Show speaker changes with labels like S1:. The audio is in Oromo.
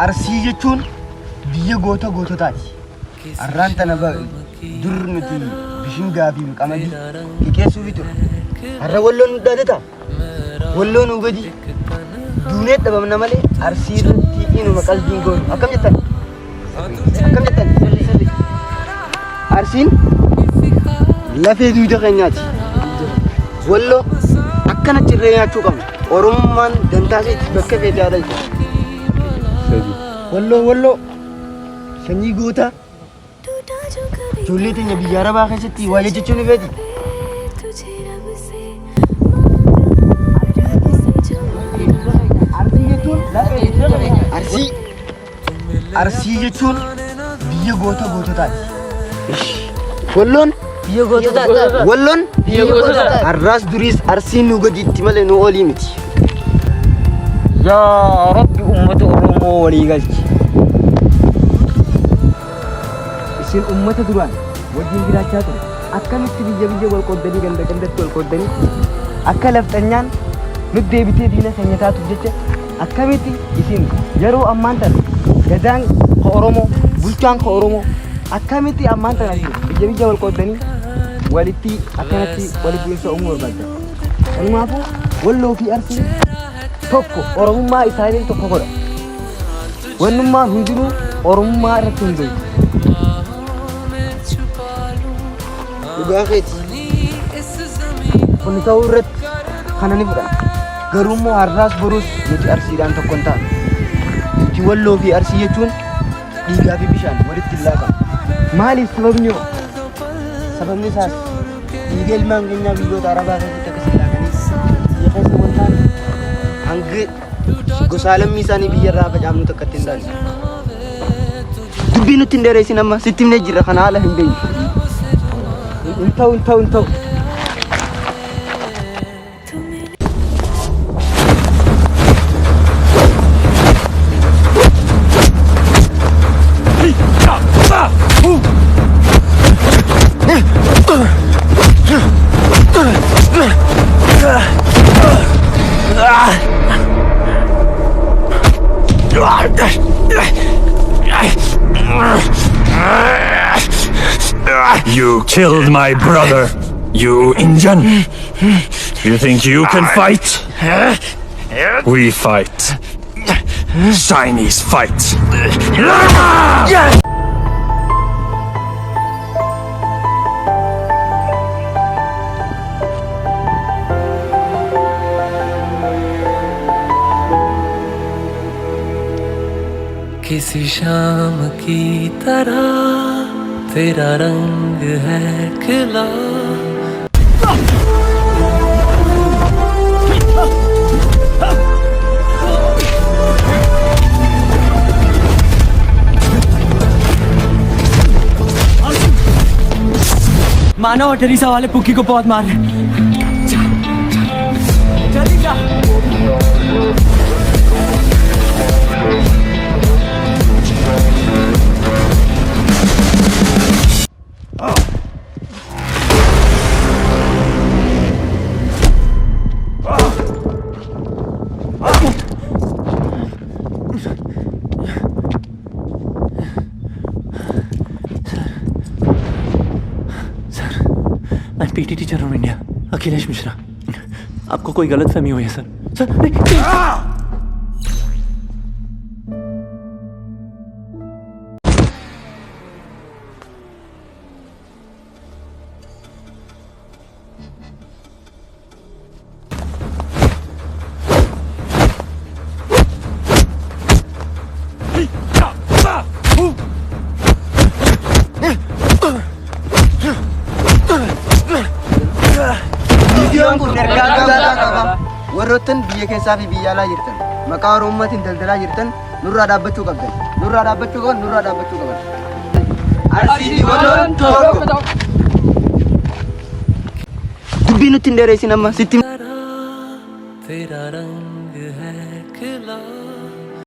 S1: Arsii jechuun biyya goototaati. Arraan tana dur nuti bishingaa fi qamadii liqeessuuf ture. Har'a walloon nu dhaadata. Walloon nu gadi. Duunee dhabamna malee Arsii irratti inuma qalbiin goonu. Akkam jettan? Arsiin lafee duuda keenyaati. Walloo akkanatti irree nyaachuu qabna. Oromummaan dantaa isaatti bakka feete yaadalcha. Walloo sanyii gootaa ijoollee teenya biyya Arabaa keessatti waa jechuun ni beekti. Arsii jechuun biyya goototaati. Walloon biyya goototaati. Walloon biyya goototaati. Arraas duriis Arsiin nu gadiitti malee nu olii miti. Yaa Rabbi uummata Oromoo walii galchi. Isin uummata duraan wajjin jiraachaa ture. Akkamitti biyya wal qooddanii gandatti wal qooddanii akka lafxanyaan nuti deebitee diina keenya taatuuf jecha akkamitti isin yeroo ammaan tana gadaan ka Oromoo bulchaan ka Oromoo akkamitti ammaan tana biyya wal qooddanii walitti akkanatti walitti bu'insa uumuu barbaadda. Walumaafuu Walloo fi Arsii tokko Oromummaa isaanii tokko godha. Wannummaan hundinuu Oromummaa irratti hundaa'u. Dhugaa keeti. Kun ta'uu irratti kana ni fudhata. Garuu har'aas boruus nuti Arsiidhaan tokko hin taane. Nuti Walloo fi Arsii jechuun dhiigaa fi bishaan walitti laaqama. Maaliif sababni hoo? Sababni isaas dhiiga ilmaan keenyaa biyyoota Arabaa keessatti akkasii laaqanii biyya keessa wal taane hanga gosa lammii isaanii biyya irraa facaafnu takka ittiin taane. Dubbii nutti hin dheeressin amma sitti himnee jirra kana haala hin beeknu. Hin ta'u.
S2: You killed my brother, you Indian. You think you can fight? We fight. Chinese fight.
S3: किसी शाम की तरह तेरा रंग है खिला
S4: मानो और टेरिसा वाले पुक्की को बहुत मार रहे जल्दी जा मैं पीटी टीचर हूँ इंडिया अखिलेश मिश्रा आपको कोई गलतफहमी हुई है सर नहीं
S1: warroottan biyya keessaa fi biyya alaa jirtan maqaa Oromootiin daldalaa jirtan nurraa dhaabbachuu qaban. Arsii Walloon tokko. Dubbii nutti hin dheeressin amma sitti.